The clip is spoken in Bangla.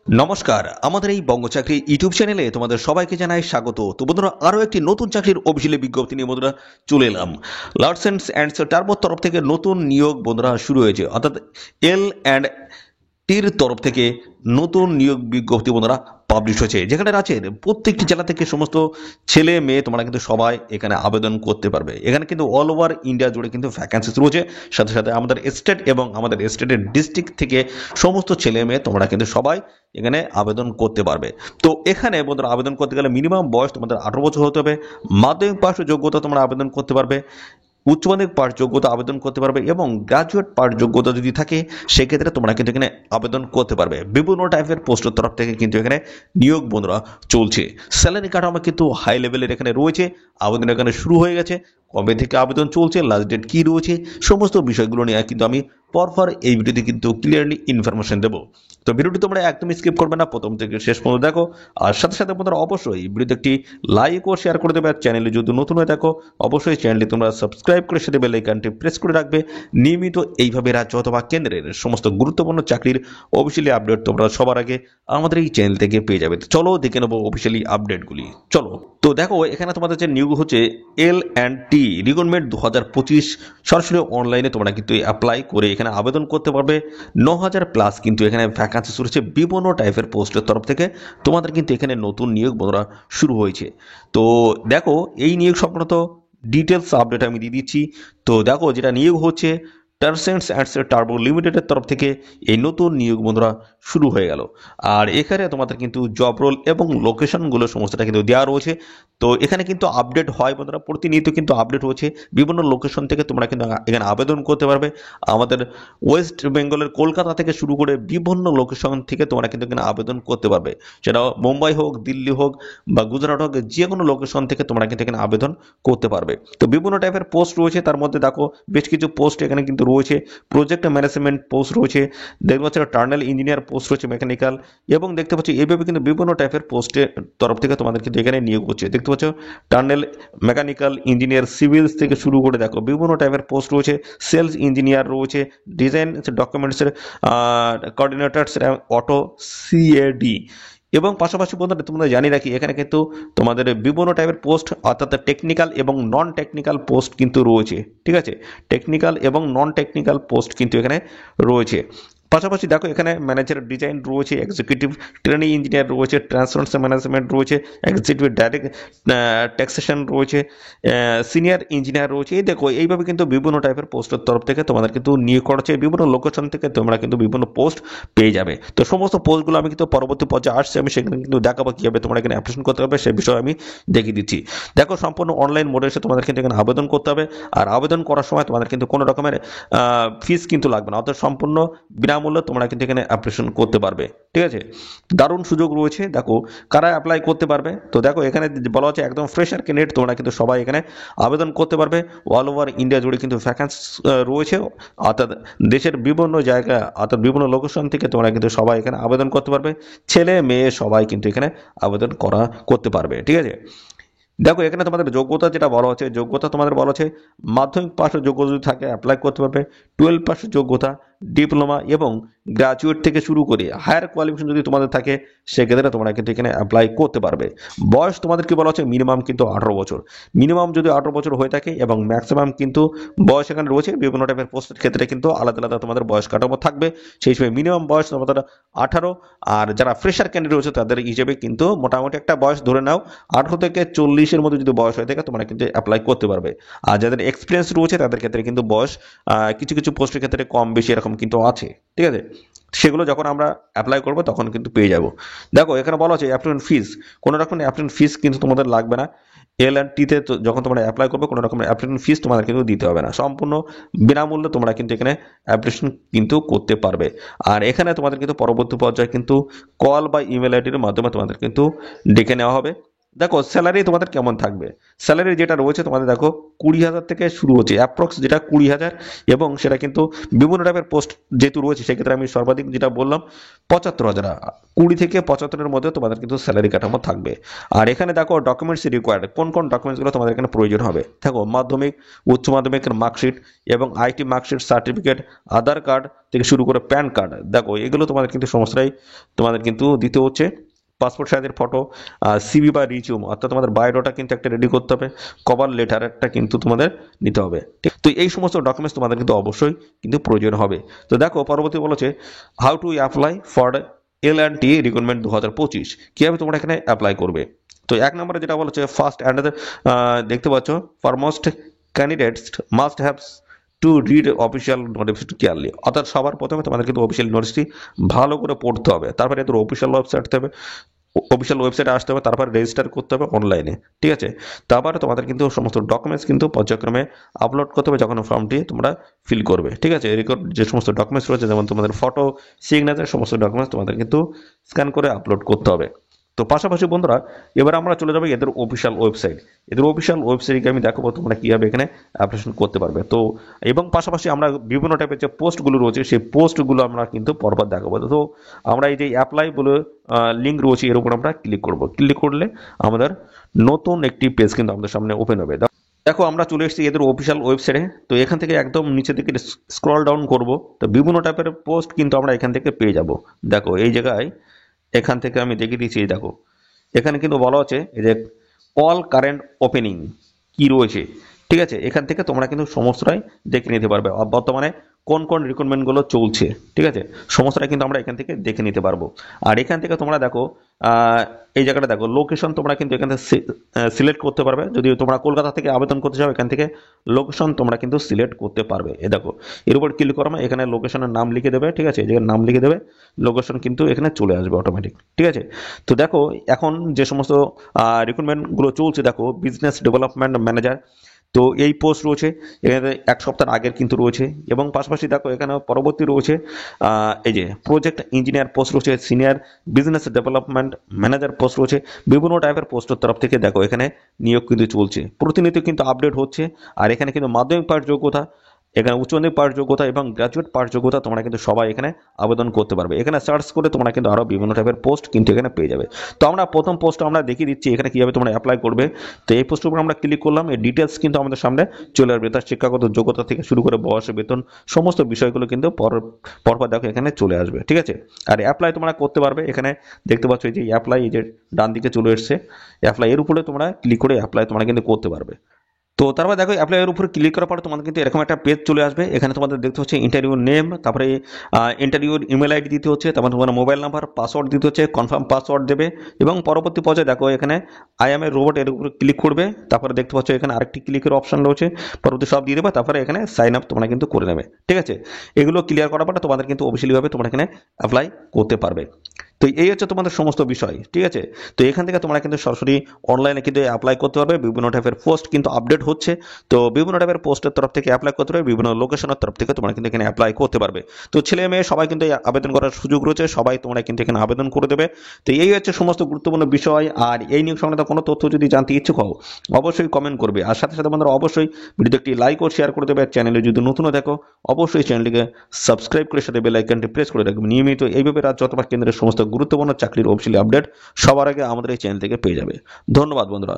নমস্কার, আমাদের এই বঙ্গচাকরি ইউটিউব চ্যানেলে তোমাদের সবাইকে জানাই স্বাগত। তো বন্ধুরা, আরও একটি নতুন চাকরির অফিসিয়ালি বিজ্ঞপ্তি নিয়ে বন্ধুরা চলে এলাম। লার্সেন্স অ্যান্ড টার্বোর তরফ থেকে নতুন নিয়োগ বন্ধুরা শুরু হয়েছে, অর্থাৎ এল অ্যান্ড টির তরফ থেকে নতুন নিয়োগ বিজ্ঞপ্তি বন্ধুরা পাবলিশ হয়েছে, যেখানে আছে প্রত্যেকটি জেলা থেকে সমস্ত ছেলে মেয়ে তোমরা কিন্তু সবাই এখানে আবেদন করতে পারবে। এখানে কিন্তু অল ওভার ইন্ডিয়া জুড়ে কিন্তু ভ্যাকান্সিস রয়েছে, সাথে সাথে আমাদের স্টেট এবং আমাদের স্টেটের ডিস্ট্রিক্ট থেকে সমস্ত ছেলে মেয়ে তোমরা কিন্তু সবাই এখানে আবেদন করতে পারবে। তো এখানে বন্ধুরা আবেদন করতে গেলে মিনিমাম বয়স তোমাদের 18 বছর হতে হবে, মাধ্যমিক পাশ যোগ্যতা তোমরা আবেদন করতে পারবে, উচ্চ মাধ্যমিক পাশ যোগ্যতা আবেদন করতে পারবে এবং গ্রাজুয়েট পাশ যোগ্যতা যদি থাকে সেক্ষেত্রে তোমরা কিন্তু এখানে আবেদন করতে পারবে। বিভিন্ন টাইপের পোস্টের তরফ থেকে কিন্তু এখানে নিয়োগ বন্ধুরা চলছে। স্যালারি কাঠামো কিন্তু হাই লেভেলের এখানে রয়েছে। আবেদন এখানে শুরু হয়ে গেছে, কবে থেকে আবেদন চলছে, লাস্ট ডেট কী রয়েছে, সমস্ত বিষয়গুলো নিয়ে কিন্তু আমি পরপর এই ভিডিওতে কিন্তু ক্লিয়ারলি ইনফরমেশন দেবো। তো ভিডিওটি তোমরা একদমই স্কিপ করবে না, প্রথম থেকে শেষ পর্যন্ত দেখো। আর সাথে সাথে তোমরা অবশ্যই ভিডিওতে একটি লাইক ও শেয়ার করে দেবে। আর চ্যানেলে যদি নতুন হয়ে থাকো অবশ্যই চ্যানেলটি তোমরা সাবস্ক্রাইব করে সাথে বেল আইকনটি প্রেস করে রাখবে। নিয়মিত এইভাবে রাজ্য অথবা কেন্দ্রের সমস্ত গুরুত্বপূর্ণ চাকরির অফিসিয়ালি আপডেট তোমরা সবার আগে আমাদের এই চ্যানেল থেকে পেয়ে যাবে। চলো দেখে নেবো অফিসিয়ালি আপডেটগুলি। চলো, তো দেখো এখানে তোমাদের যে নিয়োগ হচ্ছে এল অ্যান্ড টি রিক্রুটমেন্ট 2025, সরাসরি অনলাইনে তোমরা কিন্তু অ্যাপ্লাই করে এখানে আবেদন করতে পারবে। 9000 প্লাস কিন্তু এখানে ভ্যাকান্সি রয়েছে বিভিন্ন টাইপের পোস্টের তরফ থেকে। তোমাদের কিন্তু এখানে নতুন নিয়োগ বন্ধুরা শুরু হয়েছে। তো দেখো এই নিয়োগ সংক্রান্ত ডিটেলস আপডেট আমি দিয়ে দিচ্ছি। তো দেখো যেটা নিয়োগ হচ্ছে টার্সেন্টস অ্যান্ড টার্বো লিমিটেডের তরফ থেকে এই নতুন নিয়োগ বন্ধুরা শুরু হয়ে গেল। আর এখানে তোমাদের কিন্তু জব রোল এবং লোকেশনগুলো সমস্তটা কিন্তু দেওয়া রয়েছে। তো এখানে কিন্তু আপডেট হয় বন্ধুরা, প্রতিনিয়ত কিন্তু আপডেট হচ্ছে। বিভিন্ন লোকেশন থেকে তোমরা কিন্তু এখানে আবেদন করতে পারবে। আমাদের ওয়েস্ট বেঙ্গলের কলকাতা থেকে শুরু করে বিভিন্ন লোকেশন থেকে তোমরা কিন্তু এখানে আবেদন করতে পারবে। সেটা মুম্বাই হোক, দিল্লি হোক বা গুজরাট হোক, যে কোনো লোকেশন থেকে তোমরা কিন্তু এখানে আবেদন করতে পারবে। তো বিভিন্ন টাইপের পোস্ট রয়েছে, তার মধ্যে দেখো বেশ কিছু পোস্ট এখানে কিন্তু রয়েছে। প্রজেক্ট ম্যানেজমেন্ট পোস্ট রয়েছে, দেখতে পাচ্ছ টার্নাল ইঞ্জিনিয়ার পোস্ট রয়েছে, মেকানিক্যাল, এবং দেখতে পাচ্ছ এইভাবে কিন্তু বিভিন্ন টাইপের পোস্টের তরফ থেকে তোমাদের কিন্তু এখানে নিয়োগ হচ্ছে। দেখতে পাচ্ছ টার্নাল, মেকানিক্যাল ইঞ্জিনিয়ার, সিভিলস থেকে শুরু করে দেখো বিভিন্ন টাইপের পোস্ট রয়েছে। সেলস ইঞ্জিনিয়ার রয়েছে, ডিজাইন ডকুমেন্টসের কোঅর্ডিনেটরস, অটো সিএডি, এবং পাশাপাশি বন্ধুরা তোমরা জানি রাখি এখানে কিন্তু তোমাদের বিভিন্ন টাইপের পোস্ট, অর্থাৎ টেকনিক্যাল এবং নন টেকনিক্যাল পোস্ট কিন্তু রয়েছে। ঠিক আছে, টেকনিক্যাল এবং নন টেকনিক্যাল পোস্ট কিন্তু এখানে রয়েছে। পাশাপাশি দেখো এখানে ম্যানেজার ডিজাইন রয়েছে, এক্সিকিউটিভ ট্রেনিং ইঞ্জিনিয়ার রয়েছে, ট্রান্সফারেন্স ম্যানেজমেন্ট রয়েছে, এক্সিকিউটিভ ডাইরেক্ট ট্যাক্সেশন রয়েছে, সিনিয়র ইঞ্জিনিয়ার রয়েছে। এই দেখো এইভাবে কিন্তু বিভিন্ন টাইপের পোস্টের তরফ থেকে তোমাদের কিন্তু নিয়োগ করা হচ্ছে। বিভিন্ন লোকেশন থেকে তোমরা কিন্তু বিভিন্ন পোস্ট পেয়ে যাবে। তো সমস্ত পোস্টগুলো আমি কিন্তু পরবর্তী পর্যায়ে আসছে, আমি সেখানে কিন্তু দেখাবো কীভাবে তোমরা এখানে অ্যাপ্লিকেশন করতে হবে, সে বিষয়ে আমি দেখিয়ে দিচ্ছি। দেখো সম্পূর্ণ অনলাইন মোডে এসে তোমাদের কিন্তু এখানে আবেদন করতে হবে। আর আবেদন করার সময় তোমাদের কিন্তু কোনো রকমের ফিস কিন্তু লাগবে না, অর্থাৎ সম্পূর্ণ বিনামূল্যে তোমরা কিন্তু এখানে অ্যাপ্লিকেশন করতে পারবে। ঠিক আছে, দারুণ সুযোগ রয়েছে। দেখো কারা অ্যাপ্লাই করতে পারবে, তো দেখো এখানে বলা হচ্ছে একদম ফ্রেশার ক্যান্ডিডেট তোমরা কিন্তু সবাই এখানে আবেদন করতে পারবে। অল ওভার ইন্ডিয়া জুড়ে কিন্তু ভ্যাকান্সি রয়েছে, অর্থাৎ দেশের বিভিন্ন জায়গা, অর্থাৎ বিভিন্ন লোকেশন থেকে তোমরা কিন্তু সবাই এখানে আবেদন করতে পারবে। ছেলে মেয়ে সবাই কিন্তু এখানে আবেদন করতে পারবে। ঠিক আছে, দেখো এখানে তোমাদের যোগ্যতা যেটা বলা হচ্ছে, যোগ্যতা তোমাদের বলা হচ্ছে মাধ্যমিক পাশের যোগ্যতা যদি থাকে অ্যাপ্লাই করতে পারবে, 12 পাশের যোগ্যতা, ডিপ্লোমা এবং গ্রাজুয়েট থেকে শুরু করে হায়ার কোয়ালিফিকেশন যদি তোমাদের থাকে সেক্ষেত্রে তোমরা কিন্তু এখানে অ্যাপ্লাই করতে পারবে। বয়স তোমাদের কি বলা হচ্ছে মিনিমাম কিন্তু 18 বছর, মিনিমাম যদি 18 বছর হয়ে থাকে, এবং ম্যাক্সিমাম কিন্তু বয়স এখানে রয়েছে। বিভিন্ন টাইপের পোস্টের ক্ষেত্রে কিন্তু আলাদা আলাদা তোমাদের বয়স কাঠামো থাকবে, সেই সময় মিনিমাম বয়স তোমাদের 18। আর যারা ফ্রেশার ক্যান্ডিডেট রয়েছে তাদের হিসেবে কিন্তু মোটামুটি একটা বয়স ধরে নাও 18 থেকে 40-এর মধ্যে যদি বয়স হয়ে থাকে তোমরা কিন্তু অ্যাপ্লাই করতে পারবে। আর যাদের এক্সপিরিয়েন্স রয়েছে তাদের ক্ষেত্রে কিন্তু বয়স কিছু কিছু পোস্টের ক্ষেত্রে কম বেশি এরকম কিন্তু আছে। ঠিক আছে, সেগুলো যখন আমরা অ্যাপ্লাই করবো তখন কিন্তু পেয়ে যাব। দেখো এখানে বলা হচ্ছে অ্যাপ্লিকেশন ফিস, কোনো রকম অ্যাপ্লিকেশন ফিস কিন্তু তোমাদের লাগবে না। এল অ্যান্ড টিতে যখন তোমরা অ্যাপ্লাই করবে কোনো রকমের অ্যাপ্লিকেশন ফিস তোমাদের কিন্তু দিতে হবে না, সম্পূর্ণ বিনামূল্যে তোমরা কিন্তু এখানে অ্যাপ্লিকেশন কিন্তু করতে পারবে। আর এখানে তোমাদের কিন্তু পরবর্তী পর্যায়ে কিন্তু কল বা ইমেল আইডির মাধ্যমে তোমাদের কিন্তু ডেকে নেওয়া হবে। দেখো স্যালারি তোমাদের কেমন থাকবে, স্যালারি যেটা রয়েছে তোমাদের দেখো 20,000 থেকে শুরু হচ্ছে, অ্যাপ্রক্স যেটা 20,000, এবং সেটা কিন্তু বিভিন্ন টাইপের পোস্ট যেহেতু রয়েছে সেক্ষেত্রে আমি সর্বাধিক যেটা বললাম 75,000 20 থেকে 75-এর মধ্যে তোমাদের কিন্তু স্যালারি কাঠামো থাকবে। আর এখানে দেখো ডকুমেন্টস রিকোয়ার্ড, কোন কোন ডকুমেন্টসগুলো তোমাদের এখানে প্রয়োজন হবে। দেখো মাধ্যমিক, উচ্চ মাধ্যমিকের মার্কশিট এবং IT marksheet, certificate, Aadhaar card থেকে শুরু করে প্যান কার্ড, দেখো এগুলো তোমাদের কিন্তু সমস্তটাই তোমাদের কিন্তু দিতে হচ্ছে। পাসপোর্ট সাইজের ফটো, সিভি বা রিজিউম অর্থাৎ তোমাদের বায়োডাটা কিন্তু একটা রেডি করতে হবে, কভার লেটার একটা কিন্তু তোমাদের নিতে হবে। ঠিক, তো এই সমস্ত ডকুমেন্টস তোমাদের কিন্তু অবশ্যই কিন্তু প্রয়োজন হবে। তো দেখো পরবর্তী বলেছে how to apply for L&T recruitment 2025, কিভাবে তোমরা এখানে অ্যাপ্লাই করবে। তো এক নম্বরে যেটা বলেছে ফার্স্ট অ্যান্ড দেখতে পাচ্ছ foremost candidates must have to read official notification carefully, অর্থাৎ সবার প্রথমে তোমাদের কিন্তু অফিসিয়াল নোটিশটি ভালো করে পড়তে হবে, তারপরে এদের অফিসিয়াল ওয়েবসাইটে আসতে হবে, তারপর রেজিস্টার করতে হবে অনলাইনে। ঠিক আছে, তারপরে তোমাদের কিন্তু সমস্ত ডকুমেন্টস কিন্তু পর্যায়ক্রমে আপলোড করতে হবে যখন ফর্মটি তোমরা ফিল করবে। ঠিক আছে, রেকর্ড যে সমস্ত ডকুমেন্টস রয়েছে যেমন তোমাদের ফটো, সিগনেচার, সমস্ত ডকুমেন্টস তোমাদের কিন্তু স্ক্যান করে আপলোড করতে হবে। তো পাশাপাশি বন্ধুরা এবার আমরা চলে যাবো এদের অফিসিয়াল ওয়েবসাইট। এদের অফিসিয়াল ওয়েবসাইটকে আমি দেখাবো তোমরা কীভাবে এখানে অ্যাপ্লিকেশন করতে পারবে। তো এবং পাশাপাশি আমরা বিভিন্ন টাইপের যে পোস্টগুলো রয়েছে সেই পোস্টগুলো আমরা কিন্তু পরপর দেখাবো। তো আমরা এই যে অ্যাপ্লাই বলে লিঙ্ক রয়েছে এর উপর আমরা ক্লিক করব। ক্লিক করলে আমাদের নতুন একটি পেজ কিন্তু আমাদের সামনে ওপেন হবে। দেখো আমরা চলে এসেছি এদের অফিসিয়াল ওয়েবসাইটে। তো এখান থেকে একদম নিচে দিকে স্ক্রল ডাউন করব, তো বিভিন্ন টাইপের পোস্ট কিন্তু আমরা এখান থেকে পেয়ে যাব। দেখো এই জায়গায় এখান থেকে আমি দেখিয়ে দিচ্ছি, দেখো এখানে কিন্তু বলা হচ্ছে এই যে অল কারেন্ট ওপেনিং কি রয়েছে। ঠিক আছে, এখান থেকে তোমরা কিন্তু সমস্তটাই দেখে নিতে পারবে বর্তমানে কোন কোন রিক্রুটমেন্টগুলো চলছে। ঠিক আছে, সমস্তটা কিন্তু আমরা এখান থেকে দেখে নিতে পারবো। আর এখান থেকে তোমরা দেখো এই জায়গাটা দেখো লোকেশন তোমরা কিন্তু এখান থেকে সিলেক্ট করতে পারবে। যদি তোমরা কলকাতা থেকে আবেদন করতে চাও এখান থেকে লোকেশন তোমরা কিন্তু সিলেক্ট করতে পারবে। এ দেখো এর উপর ক্লিক করো, এখানে লোকেশনের নাম লিখে দেবে। ঠিক আছে, এই জায়গায় নাম লিখে দেবে, লোকেশন কিন্তু এখানে চলে আসবে অটোমেটিক। ঠিক আছে, তো দেখো এখন যে সমস্ত রিক্রুটমেন্টগুলো চলছে, দেখো বিজনেস ডেভেলপমেন্ট ম্যানেজার, তো এই পোস্ট রয়েছে এখানে 1 সপ্তাহ আগের কিন্তু রয়েছে। এবং পাশাপাশি দেখো এখানে পরবর্তী রয়েছে এই যে প্রজেক্ট ইঞ্জিনিয়ার পোস্ট রয়েছে, senior business development manager post রয়েছে। বিভিন্ন টাইপের পোস্টের তরফ থেকে দেখো এখানে নিয়োগ কিন্তু চলছে, প্রতিনিয়ত কিন্তু আপডেট হচ্ছে। আর এখানে কিন্তু মাধ্যমিক পাস যোগ্যতা, এখানে উচ্চ মাধ্যমিক পাস যোগ্যতা এবং গ্র্যাজুয়েট পাস যোগ্যতা তোমরা কিন্তু সবাই এখানে আবেদন করতে পারবে। এখানে সার্চ করে তোমরা কিন্তু আরও বিভিন্ন টাইপের পোস্ট কিন্তু এখানে পেয়ে যাবে। তো আমরা প্রথম পোস্ট আমরা দেখিয়ে দিচ্ছি এখানে কীভাবে তোমরা অ্যাপ্লাই করবে। তো এই পোস্টের উপর আমরা ক্লিক করলাম, এই ডিটেলস কিন্তু আমাদের সামনে চলে আসবে, তার শিক্ষাগত যোগ্যতা থেকে শুরু করে বয়স, বেতন, সমস্ত বিষয়গুলো কিন্তু পরপর দেখো এখানে চলে আসবে। ঠিক আছে, আর অ্যাপ্লাই তোমরা করতে পারবে। এখানে দেখতে পাচ্ছ এই যে অ্যাপ্লাই, এই যে ডান দিকে চলে এসছে অ্যাপ্লাই, এর উপরে তোমরা ক্লিক করে অ্যাপ্লাই তোমরা কিন্তু করতে পারবে। তো তারপর দেখো অ্যাপ্লাইয়ের উপরে ক্লিক করার পরে তোমাদের কিন্তু এরকম একটা পেজ চলে আসবে। এখানে তোমাদের দেখতে হচ্ছে ইন্টারভিউ নেম, তারপরে ইন্টারভিউর ইমেল আইডি দিতে হচ্ছে, তারপরে তোমার মোবাইল নাম্বার, পাসওয়ার্ড দিতে হচ্ছে, কনফার্ম পাসওয়ার্ড দেবে। এবং পরবর্তী পর্যায়ে দেখো এখানে আই এম এ রোবট এর উপরে ক্লিক করবে। তারপরে দেখতে পাচ্ছ এখানে আরেকটি ক্লিকের অপশন রয়েছে, পরবর্তী সব দিয়ে দেবে, তারপরে এখানে সাইন আপ তোমরা কিন্তু করে নেবে। ঠিক আছে, এগুলো ক্লিয়ার করার পরে তোমাদের কিন্তু অফিসিয়ালিভাবে তোমরা এখানে অ্যাপ্লাই করতে পারবে। তো এই হচ্ছে তোমাদের সমস্ত বিষয়। ঠিক আছে, তো এখান থেকে তোমরা কিন্তু সরাসরি অনলাইনে কিন্তু অ্যাপ্লাই করতে পারবে। বিভিন্ন টাইপের পোস্ট কিন্তু আপডেট হচ্ছে, তো বিভিন্ন টাইপের পোস্টের তরফ থেকে অ্যাপ্লাই করতে পারবে, বিভিন্ন লোকেশনের তরফ থেকে তোমরা কিন্তু এখানে অ্যাপ্লাই করতে পারবে। তো ছেলে মেয়ে সবাই কিন্তু আবেদন করার সুযোগ রয়েছে, সবাই তোমরা কিন্তু এখানে আবেদন করে দেবে। তো এই হচ্ছে সমস্ত গুরুত্বপূর্ণ বিষয়। আর এই নিয়োগ সংক্রান্ত কোনো তথ্য যদি জানতে ইচ্ছুক হও অবশ্যই কমেন্ট করবে। আর সাথে সাথে বন্ধুরা অবশ্যই ভিডিওতে একটি লাইক ও শেয়ার করে দেবে। চ্যানেলে যদি নতুন দেখো অবশ্যই চ্যানেলটিকে সাবস্ক্রাইব করে সাথে বেল আইকনটি প্রেস করে রাখবে। নিয়মিত এইভাবে রাজ্য অথবা কেন্দ্রের সমস্ত গুরুত্বপূর্ণ চাকরির অফিসিয়ালি আপডেট সবার আগে আমাদের এই চ্যানেল থেকে পেয়ে যাবে। ধন্যবাদ বন্ধুরা।